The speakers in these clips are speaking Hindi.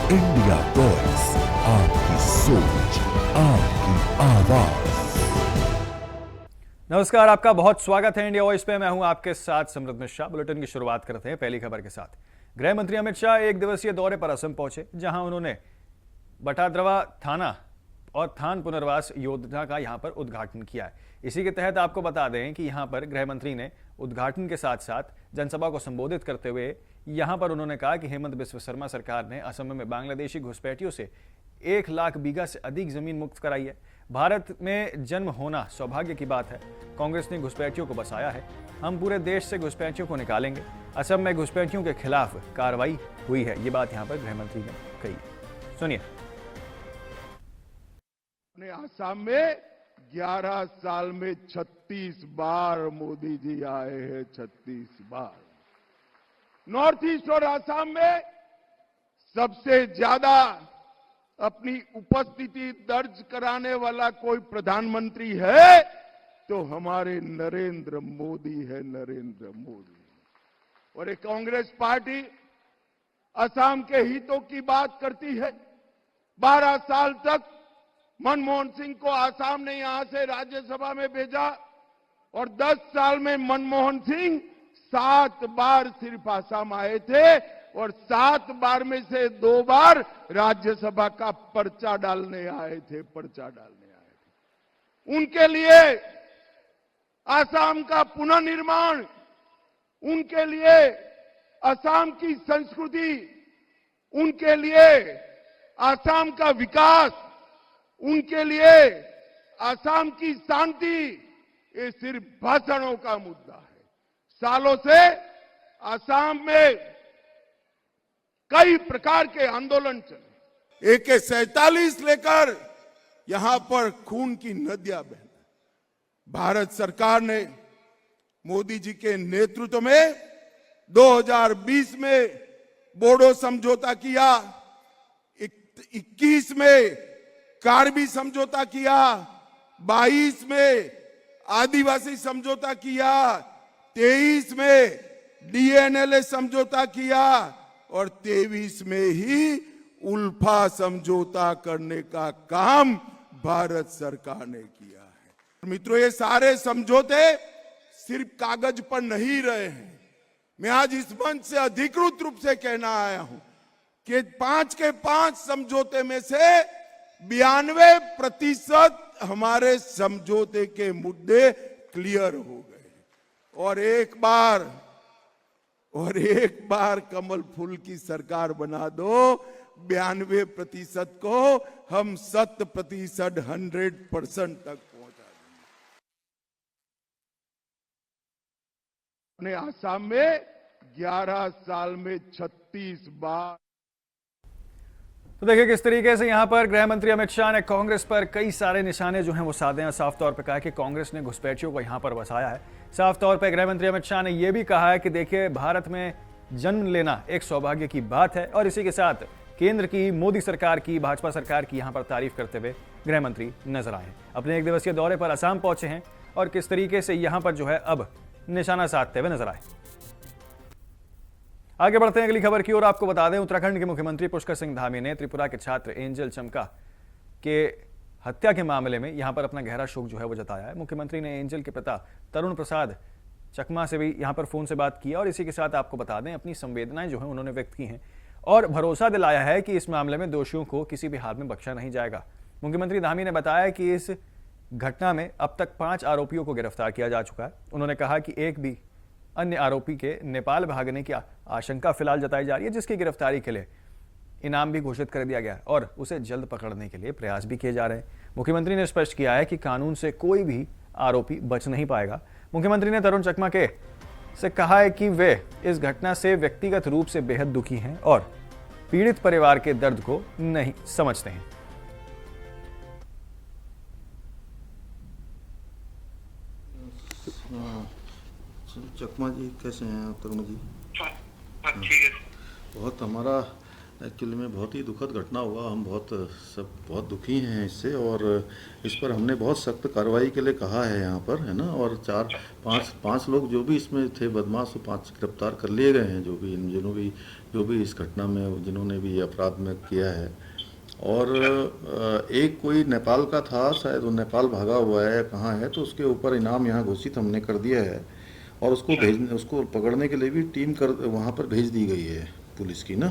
इंडिया वॉइस, आपकी सोच, आपकी आवाज। नमस्कार, आपका बहुत स्वागत है इंडिया वॉइस पे। मैं हूं आपके साथ समृद्ध मिश्रा। बुलेटिन की शुरुआत करते हैं पहली खबर के साथ। गृह मंत्री अमित शाह एक दिवसीय दौरे पर असम पहुंचे, जहां उन्होंने बटाद्रवा थाना और थान पुनर्वास योजना का यहां पर उद्घाटन किया है। इसी के तहत आपको बता दें कि यहां पर गृह मंत्री ने उद्घाटन के साथ साथ जनसभा को संबोधित करते हुए यहां पर उन्होंने कहा कि हेमंत बिस्व शर्मा सरकार ने असम में बांग्लादेशी घुसपैठियों से 1 लाख बीघा से अधिक जमीन मुक्त कराई है। भारत में जन्म होना सौभाग्य की बात है। कांग्रेस ने घुसपैठियों को बसाया है। हम पूरे देश से घुसपैठियों को निकालेंगे। असम में घुसपैठियों के खिलाफ कार्रवाई हुई है। ये बात यहां पर गृह मंत्री ने कही। सुनिए। आसाम में 11 साल में 36 बार मोदी जी आए हैं, 36 बार। नॉर्थ ईस्ट और आसाम में सबसे ज्यादा अपनी उपस्थिति दर्ज कराने वाला कोई प्रधानमंत्री है तो हमारे नरेंद्र मोदी है, नरेंद्र मोदी। और एक कांग्रेस पार्टी असम के हितों की बात करती है। 12 साल तक मनमोहन सिंह को आसाम ने यहां से राज्यसभा में भेजा और 10 साल में मनमोहन सिंह 7 बार सिर्फ आसाम आए थे और 7 बार में से 2 बार राज्यसभा का पर्चा डालने आए थे, पर्चा डालने आए थे। उनके लिए आसाम का पुनर्निर्माण, उनके लिए आसाम की संस्कृति, उनके लिए आसाम का विकास, उनके लिए आसाम की शांति, ये सिर्फ भाषणों का मुद्दा है। सालों से आसाम में कई प्रकार के आंदोलन चले। AK-47 लेकर यहां पर खून की नदियां बह रही। भारत सरकार ने मोदी जी के नेतृत्व में 2020 में बोडो समझौता किया, 21 में कार्बी समझौता किया, 22 में आदिवासी समझौता किया, 23 में DNLA समझौता किया और 23 में ही उल्फा समझौता करने का काम भारत सरकार ने किया है। मित्रों, ये सारे समझौते सिर्फ कागज पर नहीं रहे हैं। मैं आज इस मंच से अधिकृत रूप से कहना आया हूं कि 5 के 5 समझौते में से 92% हमारे समझौते के मुद्दे क्लियर हो गए और एक बार कमल फूल की सरकार बना दो, 92% को हम 100% 100% तक पहुंचा देंगे। आसाम में 11 साल में 36 बार। तो देखिए किस तरीके से यहां पर गृह मंत्री अमित शाह ने कांग्रेस पर कई सारे निशाने जो हैं वो साधे हैं। साफ तौर पर कहा कि कांग्रेस ने घुसपैठियों को यहां पर बसाया है। साफ तौर पर गृह मंत्री अमित शाह ने यह भी कहा है कि देखिए, भारत में जन्म लेना एक सौभाग्य की बात है। और इसी के साथ केंद्र की, मोदी सरकार की, भाजपा सरकार की यहां पर तारीफ करते हुए गृह मंत्री नजर आए हैं। अपने एक दिवसीय दौरे पर असम पहुंचे हैं और किस तरीके से यहां पर जो है अब निशाना साधते हुए नजर आए। आगे बढ़ते हैं अगली खबर की ओर। आपको बता दें, उत्तराखंड के मुख्यमंत्री पुष्कर सिंह धामी ने त्रिपुरा के छात्र एंजल चमका के हत्या के मामले में यहां पर अपना गहरा शोक जो है वो जताया है। मुख्यमंत्री ने एंजल के पिता तरुण प्रसाद चकमा से भी यहां पर फोन से बात की और इसी के साथ आपको बता दें, अपनी संवेदनाएं जो है उन्होंने व्यक्त की हैं और भरोसा दिलाया है कि इस मामले में दोषियों को किसी भी हाल में बख्शा नहीं जाएगा। मुख्यमंत्री धामी ने बताया कि इस घटना में अब तक 5 आरोपियों को गिरफ्तार किया जा चुका है। उन्होंने कहा कि एक भी अन्य आरोपी के नेपाल भागने की आशंका फिलहाल जताई जा रही है, जिसकी गिरफ्तारी के लिए इनाम भी घोषित कर दिया गया और उसे जल्द पकड़ने के लिए प्रयास भी किए जा रहे हैं। मुख्यमंत्री ने स्पष्ट किया है कि कानून से कोई भी आरोपी बच नहीं पाएगा। मुख्यमंत्री ने तरुण चकमा के से कहा है कि वे इस घटना से व्यक्तिगत रूप से बेहद दुखी हैं और पीड़ित परिवार के दर्द को नहीं समझते हैं। चकमा जी कैसे हैं तरुण जी? ठीक है। बहुत हमारा एक्चुअली में बहुत ही दुखद घटना हुआ। हम सब बहुत दुखी हैं इससे, और इस पर हमने बहुत सख्त कार्रवाई के लिए कहा है यहाँ पर, है ना। और पाँच लोग जो भी इसमें थे बदमाश, वो 5 गिरफ्तार कर लिए गए हैं, जो भी इस घटना में जिन्होंने भी अपराध में किया है। और एक कोई नेपाल का था, शायद वो नेपाल भागा हुआ है, कहाँ है, तो उसके ऊपर इनाम यहाँ घोषित हमने कर दिया है, और उसको पकड़ने के लिए भी टीम वहाँ पर भेज दी गई है पुलिस की ना।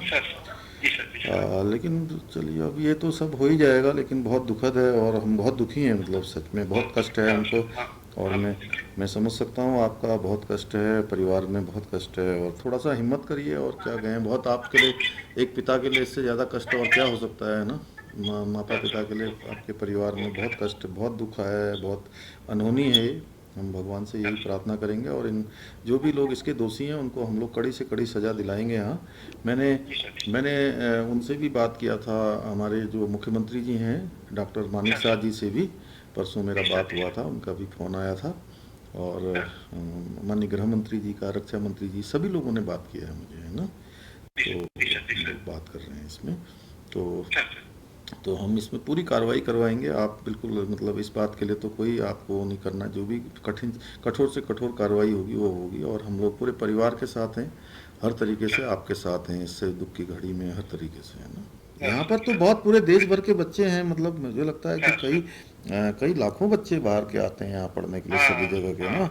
लेकिन चलिए, अब ये तो सब हो ही जाएगा, लेकिन बहुत दुखद है और हम बहुत दुखी हैं, मतलब सच में बहुत कष्ट है हमको। और मैं समझ सकता हूँ आपका बहुत कष्ट है, परिवार में बहुत कष्ट है, और थोड़ा सा हिम्मत करिए। और क्या कहें, बहुत आपके लिए, एक पिता के लिए इससे ज़्यादा कष्ट और क्या हो सकता है ना। माता पिता के लिए आपके परिवार में बहुत कष्ट, बहुत दुख है, बहुत अनहोनी है। हम भगवान से यही प्रार्थना करेंगे, और इन जो भी लोग इसके दोषी हैं उनको हम लोग कड़ी से कड़ी सज़ा दिलाएंगे। यहाँ मैंने उनसे भी बात किया था, हमारे जो मुख्यमंत्री जी हैं डॉक्टर मानिक साह जी से भी परसों मेरा बात हुआ था, उनका भी फ़ोन आया था। और माननीय गृह मंत्री जी का, रक्षा मंत्री जी, सभी लोगों ने बात किया है मुझे, है ना। तो हम लोग बात कर रहे हैं इसमें, तो हम इसमें पूरी कार्रवाई करवाएंगे। आप बिल्कुल, मतलब इस बात के लिए तो कोई आपको नहीं करना, जो भी कठोर से कठोर कार्रवाई होगी वो होगी। और हम लोग पूरे परिवार के साथ हैं, हर तरीके से आपके साथ हैं, इससे दुख की घड़ी में हर तरीके से, है ना। यहाँ पर तो बहुत पूरे देश भर के बच्चे हैं, मतलब मुझे लगता है कि कई लाखों बच्चे बाहर के आते हैं यहाँ पढ़ने के लिए, सभी जगह के ना।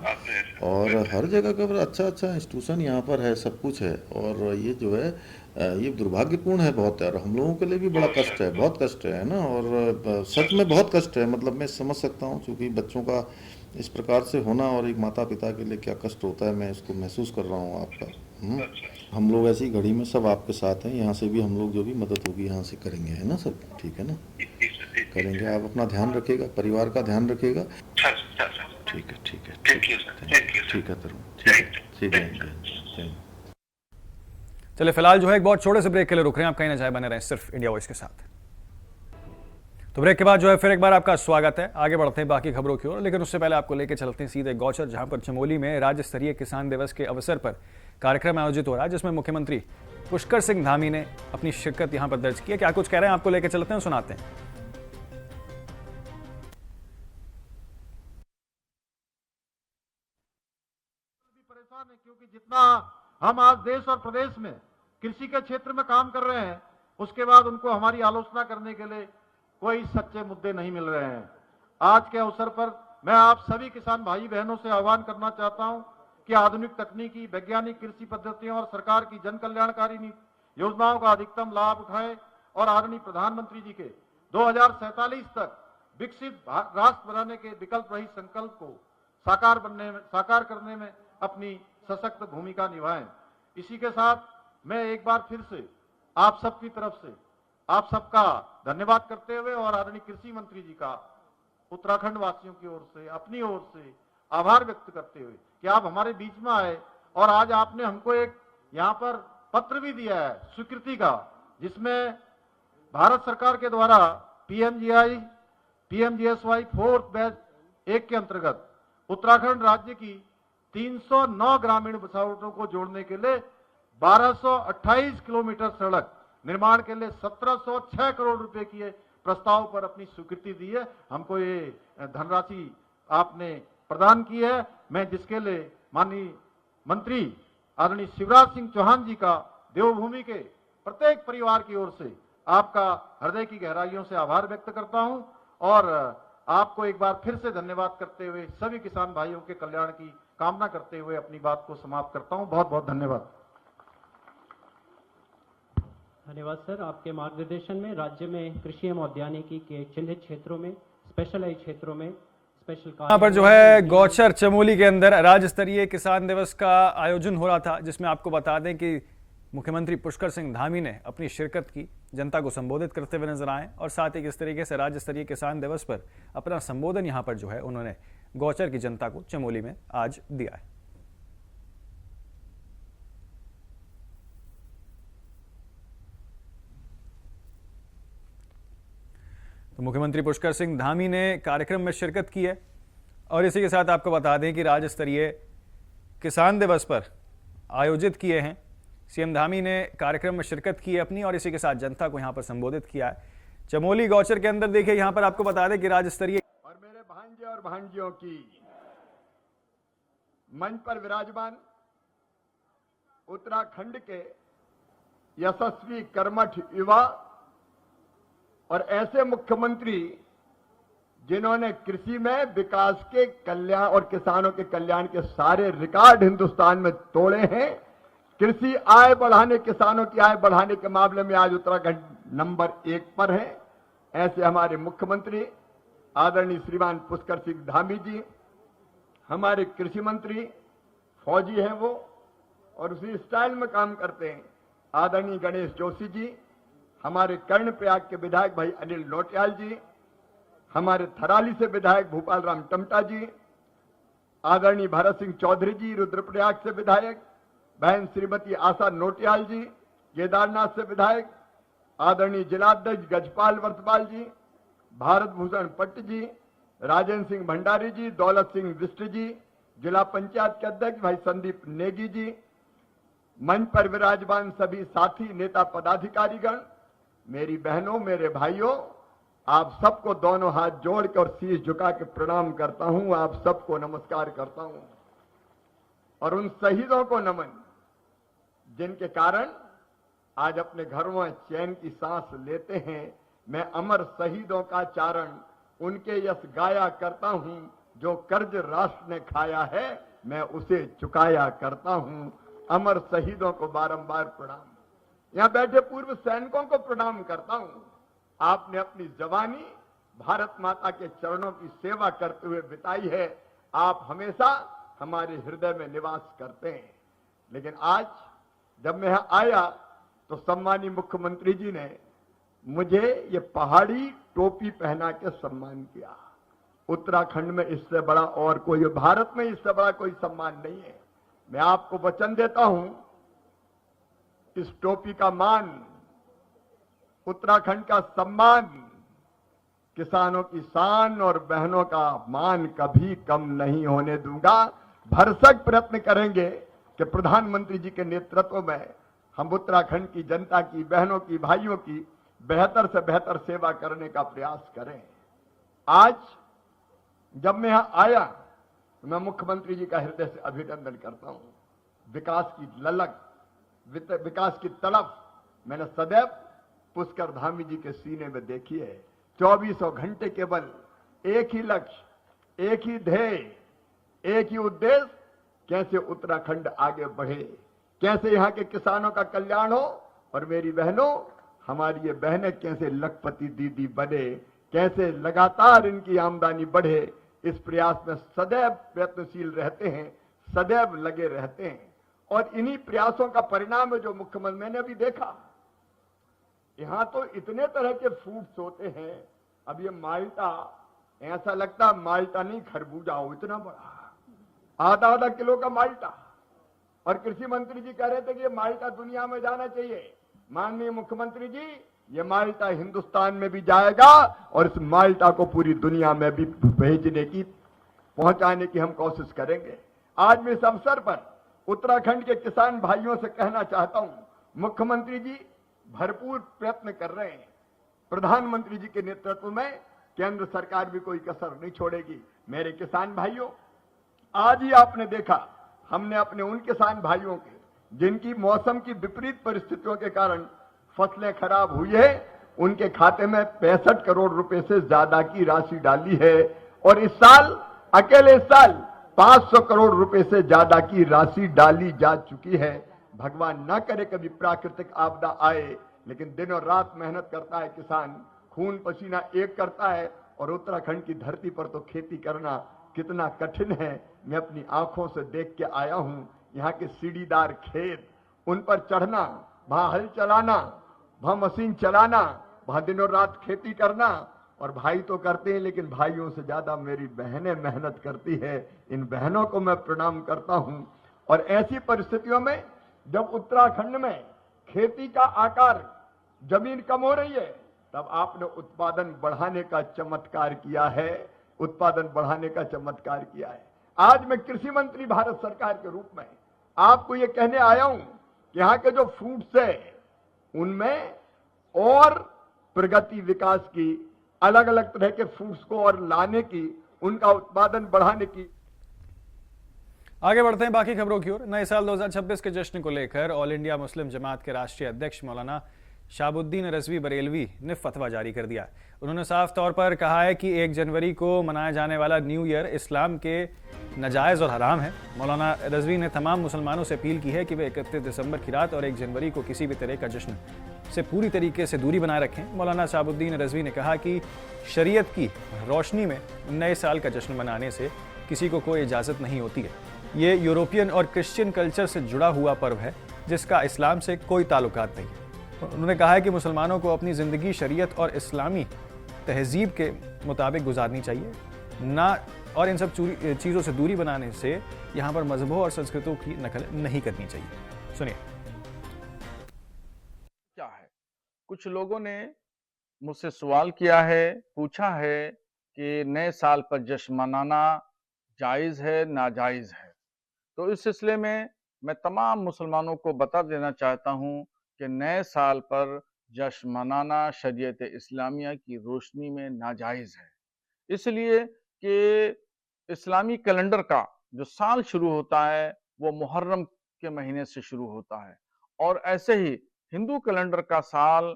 और हर जगह का अच्छा इंस्टीट्यूशन यहाँ पर है, सब कुछ है। और ये जो है ये दुर्भाग्यपूर्ण है बहुत, और हम लोगों के लिए भी बड़ा कष्ट है, बहुत कष्ट है ना। और सच में बहुत कष्ट है, मतलब मैं समझ सकता हूँ, क्योंकि बच्चों का इस प्रकार से होना और एक माता पिता के लिए क्या कष्ट होता है, मैं इसको महसूस कर रहा हूँ आपका। हम लोग ऐसी घड़ी में सब आपके साथ हैं, यहाँ से भी हम लोग जो भी मदद होगी यहाँ से करेंगे, है ना सब, ठीक है ना, करेंगे। आप अपना ध्यान रखिएगा, परिवार का ध्यान रखिएगा। ठीक है तरुण, ठीक है। चलिए, फिलहाल जो है एक बहुत छोटे से ब्रेक के लिए रुक रहे हैं। आप कहीं ना जाए, बने रहें सिर्फ इंडिया वॉइस के साथ। तो ब्रेक के बाद जो है फिर एक बार आपका स्वागत है। आगे बढ़ते हैं बाकी खबरों की ओर, लेकिन उससे पहले आपको लेकर चलते हैं सीधे गौचर, जहां पर चमोली में राज्य स्तरीय किसान दिवस के अवसर पर कार्यक्रम आयोजित हो रहा है, जिसमें मुख्यमंत्री पुष्कर सिंह धामी ने अपनी शिरकत यहां पर दर्ज की है। क्या कुछ कह रहे हैं, आपको लेकर चलते हैं, सुनाते हैं। परेशान है, क्योंकि जितना हम आज देश और प्रदेश में कृषि के क्षेत्र में काम कर रहे हैं, उसके बाद उनको हमारी आलोचना करने के लिए कोई सच्चे मुद्दे नहीं मिल रहे हैं। आज के अवसर पर मैं आप सभी किसान भाई बहनों से आह्वान करना चाहता हूं कि आधुनिक तकनीकी, वैज्ञानिक कृषि पद्धतियों और सरकार की जन कल्याणकारी योजनाओं का अधिकतम लाभ उठाएं और आदरणीय प्रधानमंत्री जी के 2047 तक विकसित राष्ट्र बनाने के विकल्प रहित संकल्प को साकार करने में अपनी सशक्त भूमिका निभाएं। इसी के साथ मैं एक बार फिर से आप सबकी तरफ से आप सबका धन्यवाद करते हुए और आदरणीय कृषि मंत्री जी का उत्तराखंड वासियों की ओर से, अपनी ओर से आभार व्यक्त करते हुए कि आप हमारे बीच में आए, और आज आपने हमको एक यहाँ पर पत्र भी दिया है स्वीकृति का, जिसमें भारत सरकार के द्वारा पीएमजीएसवाई 4th बैच 1 के अंतर्गत उत्तराखंड राज्य की 309 ग्रामीण बसावटों को जोड़ने के लिए 1228 किलोमीटर सड़क निर्माण के लिए 1706 करोड़ रुपए की प्रस्ताव पर अपनी स्वीकृति दी है। हमको ये धनराशि आपने प्रदान की है, मैं जिसके लिए माननीय मंत्री आदरणीय शिवराज सिंह चौहान जी का देवभूमि के प्रत्येक परिवार की ओर से आपका हृदय की गहराइयों से आभार व्यक्त करता हूं, और आपको एक बार फिर से धन्यवाद करते हुए सभी किसान भाइयों के कल्याण की कामना करते हुए अपनी बात को समाप्त करता हूं। बहुत बहुत धन्यवाद। धन्यवाद सर। आपके मार्गदर्शन में राज्य में कृषि एवं उद्यानिकी के चिन्हित क्षेत्रों में, स्पेशलाइज क्षेत्रों में स्पेशल यहाँ पर जो है गौचर चमोली के अंदर राज्य स्तरीय किसान दिवस का आयोजन हो रहा था, जिसमें आपको बता दें कि मुख्यमंत्री पुष्कर सिंह धामी ने अपनी शिरकत की, जनता को संबोधित करते हुए नजर आए, और साथ ही किस तरीके से राज्य स्तरीय किसान दिवस पर अपना संबोधन यहाँ पर जो है उन्होंने गौचर की जनता को चमोली में आज दिया है। तो मुख्यमंत्री पुष्कर सिंह धामी ने कार्यक्रम में शिरकत की है, और इसी के साथ आपको बता दें कि राज्य स्तरीय किसान दिवस पर आयोजित किए हैं सीएम धामी ने कार्यक्रम में शिरकत की है अपनी और इसी के साथ जनता को यहां पर संबोधित किया है। चमोली गौचर के अंदर देखिए, यहां पर आपको बता दें कि राज्य स्तरीय और मेरे भांजे और भांजियों की मंच पर विराजमान उत्तराखंड के यशस्वी कर्मठ युवा और ऐसे मुख्यमंत्री जिन्होंने कृषि में विकास के कल्याण और किसानों के कल्याण के सारे रिकॉर्ड हिंदुस्तान में तोड़े हैं। कृषि आय बढ़ाने, किसानों की आय बढ़ाने के मामले में आज उत्तराखंड नंबर 1 पर है। ऐसे हमारे मुख्यमंत्री आदरणीय श्रीमान पुष्कर सिंह धामी जी, हमारे कृषि मंत्री फौजी हैं वो और उसी स्टाइल में काम करते हैं आदरणीय गणेश जोशी जी, हमारे कर्णप्रयाग के विधायक भाई अनिल नौटियाल जी, हमारे थराली से विधायक भूपाल राम टमटा जी, आदरणीय भरत सिंह चौधरी जी रुद्रप्रयाग से विधायक, बहन श्रीमती आशा नौटियाल जी केदारनाथ से विधायक, आदरणीय जिलाध्यक्ष गजपाल वर्तपाल जी, भारत भूषण पट्ट जी, राजेंद्र सिंह भंडारी जी, दौलत सिंह विष्ट जी, जिला पंचायत के अध्यक्ष भाई संदीप नेगी जी, मंच पर विराजमान सभी साथी नेता पदाधिकारीगण, मेरी बहनों, मेरे भाइयों, आप सबको दोनों हाथ जोड़ कर और शीश झुका के प्रणाम करता हूं। आप सबको नमस्कार करता हूं और उन शहीदों को नमन जिनके कारण आज अपने घरों में चैन की सांस लेते हैं। मैं अमर शहीदों का चारण उनके यश गाया करता हूं, जो कर्ज राष्ट्र ने खाया है मैं उसे चुकाया करता हूं। अमर शहीदों को बारंबार प्रणाम। यहां बैठे पूर्व सैनिकों को प्रणाम करता हूं। आपने अपनी जवानी भारत माता के चरणों की सेवा करते हुए बिताई है। आप हमेशा हमारे हृदय में निवास करते हैं। लेकिन आज जब मैं यहां आया तो सम्मानीय मुख्यमंत्री जी ने मुझे ये पहाड़ी टोपी पहना के सम्मान किया। उत्तराखंड में इससे बड़ा और कोई, भारत में इससे बड़ा कोई सम्मान नहीं है। मैं आपको वचन देता हूं, इस टोपी का मान, उत्तराखंड का सम्मान, किसानों की शान और बहनों का मान कभी कम नहीं होने दूंगा। भरसक प्रयत्न करेंगे कि प्रधानमंत्री जी के नेतृत्व में हम उत्तराखंड की जनता की, बहनों की, भाइयों की बेहतर से बेहतर सेवा करने का प्रयास करें। आज जब मैं यहां आया तो मैं मुख्यमंत्री जी का हृदय से अभिनंदन करता हूं। विकास की ललक, विकास की तड़प मैंने सदैव पुष्कर धामी जी के सीने में देखी है। 24 घंटे केवल एक ही लक्ष्य, एक ही ध्येय, एक ही उद्देश्य, कैसे उत्तराखंड आगे बढ़े, कैसे यहां के किसानों का कल्याण हो और मेरी बहनों, हमारी ये बहनें कैसे लखपति दीदी बने, कैसे लगातार इनकी आमदनी बढ़े। इस प्रयास में सदैव प्रयत्नशील रहते हैं, सदैव लगे रहते हैं और इन्हीं प्रयासों का परिणाम है जो मुख्यमंत्री, मैंने अभी देखा यहां तो इतने तरह के फ्रूट्स होते हैं। अब ये माल्टा, ऐसा लगता माल्टा नहीं खरबूजा हो, इतना बड़ा आधा किलो का माल्टा। और कृषि मंत्री जी कह रहे थे कि ये माल्टा दुनिया में जाना चाहिए। माननीय मुख्यमंत्री जी, ये माल्टा हिंदुस्तान में भी जाएगा और इस माल्टा को पूरी दुनिया में भी भेजने की, पहुंचाने की हम कोशिश करेंगे। आज मैं इस अवसर पर उत्तराखंड के किसान भाइयों से कहना चाहता हूं, मुख्यमंत्री जी भरपूर प्रयत्न कर रहे हैं। प्रधानमंत्री जी के नेतृत्व में केंद्र सरकार भी कोई कसर नहीं छोड़ेगी। मेरे किसान भाइयों, आज ही आपने देखा हमने अपने उन किसान भाइयों के जिनकी मौसम की विपरीत परिस्थितियों के कारण फसलें खराब हुई है, उनके खाते में 65 करोड़ रुपए से ज्यादा की राशि डाली है। और इस साल, अकेले इस साल 500 करोड़ रुपए से ज्यादा की राशि डाली जा चुकी है। भगवान ना करे कभी प्राकृतिक आपदा आए, लेकिन दिनों रात मेहनत करता है किसान, खून पसीना एक करता है। और उत्तराखंड की धरती पर तो खेती करना कितना कठिन है, मैं अपनी आंखों से देख के आया हूं। यहाँ के सीढ़ीदार खेत, उन पर चढ़ना, वहां हल चलाना, वहां मशीन चलाना, वहां दिनों रात खेती करना। और भाई तो करते हैं, लेकिन भाइयों से ज्यादा मेरी बहनें मेहनत करती है। इन बहनों को मैं प्रणाम करता हूं। और ऐसी परिस्थितियों में जब उत्तराखंड में खेती का आकार, जमीन कम हो रही है, तब आपने उत्पादन बढ़ाने का चमत्कार किया है, उत्पादन बढ़ाने का चमत्कार किया है। आज मैं कृषि मंत्री भारत सरकार के रूप में आपको यह कहने आया हूं कि यहाँ के जो फ्रूट्स है उनमें और प्रगति विकास की, अलग अलग तरह के फ्रूट्स को और लाने की, उनका उत्पादन बढ़ाने की। आगे बढ़ते हैं बाकी खबरों की ओर। नए साल 2026 के जश्न को लेकर ऑल इंडिया मुस्लिम जमात के राष्ट्रीय अध्यक्ष मौलाना शाहबुद्दीन रजवी बरेलवी ने फतवा जारी कर दिया। उन्होंने साफ तौर पर कहा है कि 1 जनवरी को मनाया जाने वाला न्यू ईयर इस्लाम के नाजायज़ और हराम है। मौलाना रजवी ने तमाम मुसलमानों से अपील की है कि वे 31 दिसंबर की रात और 1 जनवरी को किसी भी तरह का जश्न से पूरी तरीके से दूरी बनाए रखें। मौलाना शाहबुद्दीन रजवी ने कहा कि शरीयत की रोशनी में नए साल का जश्न मनाने से किसी को कोई इजाज़त नहीं होती है। ये यूरोपियन और क्रिश्चियन कल्चर से जुड़ा हुआ पर्व है जिसका इस्लाम से कोई ताल्लुकात नहीं है। उन्होंने कहा है कि मुसलमानों को अपनी ज़िंदगी शरीयत और इस्लामी तहजीब के मुताबिक गुजारनी चाहिए ना, और इन सब चीज़ों से दूरी बनाने से यहाँ पर मजहबों और संस्कृतों की नकल नहीं करनी चाहिए। सुनिए। क्या है, कुछ लोगों ने मुझसे सवाल किया है, पूछा है कि नए साल पर जश्न मनाना जायज़ है नाजायज़ है। तो इस सिलसिले में मैं तमाम मुसलमानों को बता देना चाहता हूँ कि नए साल पर जश्न मनाना शरीयत इस्लामिया की रोशनी में नाजायज़ है, इसलिए कि इस्लामी कैलेंडर का जो साल शुरू होता है वो मुहर्रम के महीने से शुरू होता है, और ऐसे ही हिंदू कैलेंडर का साल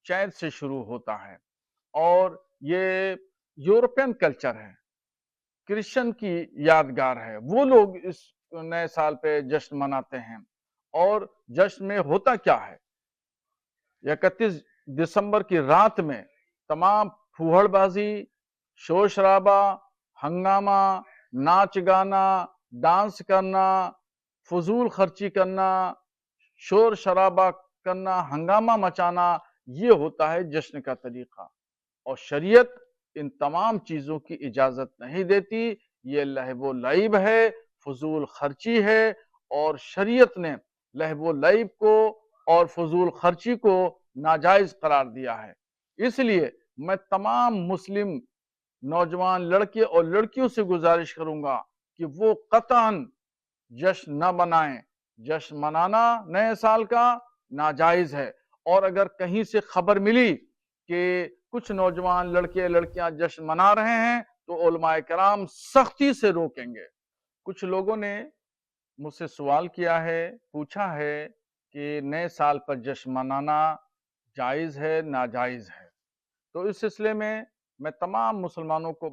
चैत से शुरू होता है। और ये यूरोपियन कल्चर है, क्रिश्चियन की यादगार है, वो लोग इस नए साल पे जश्न मनाते हैं। और जश्न में होता क्या है, 31 दिसंबर की रात में तमाम फूहड़बाजी, शोर शराबा, हंगामा, नाच गाना, डांस करना, फजूल खर्ची करना, शोर शराबा करना, हंगामा मचाना, ये होता है जश्न का तरीका। और शरीयत इन तमाम चीजों की इजाजत नहीं देती। ये लहवो लईब है, फजूल खर्ची है, और शरीयत ने लहवो लईब को और फजूल खर्ची को नाजायज करार दिया है। इसलिए मैं तमाम मुस्लिम नौजवान लड़के और लड़कियों से गुजारिश करूंगा कि वो कतन जश्न न मनाएं। जश्न मनाना नए साल का नाजायज है, और अगर कहीं से खबर मिली कि कुछ नौजवान लड़के लड़कियां जश्न मना रहे हैं तो उलमाए कराम सख्ती से रोकेंगे। कुछ लोगों ने मुझसे सवाल किया है, पूछा है कि नए साल पर जश्न मनाना जायज है नाजायज है। तो इस सिलसिले में मैं तमाम मुसलमानों को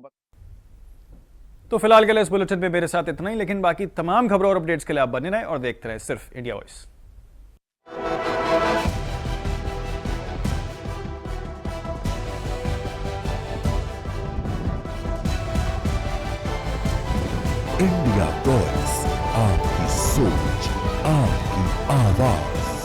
तो फिलहाल के लिए इस बुलेटिन में मेरे साथ इतना ही, लेकिन बाकी तमाम खबरों और अपडेट्स के लिए आप बने रहें और देखते रहें सिर्फ इंडिया वॉइस। इंडिया वॉइस, आपकी सोच, आपकी आवाज।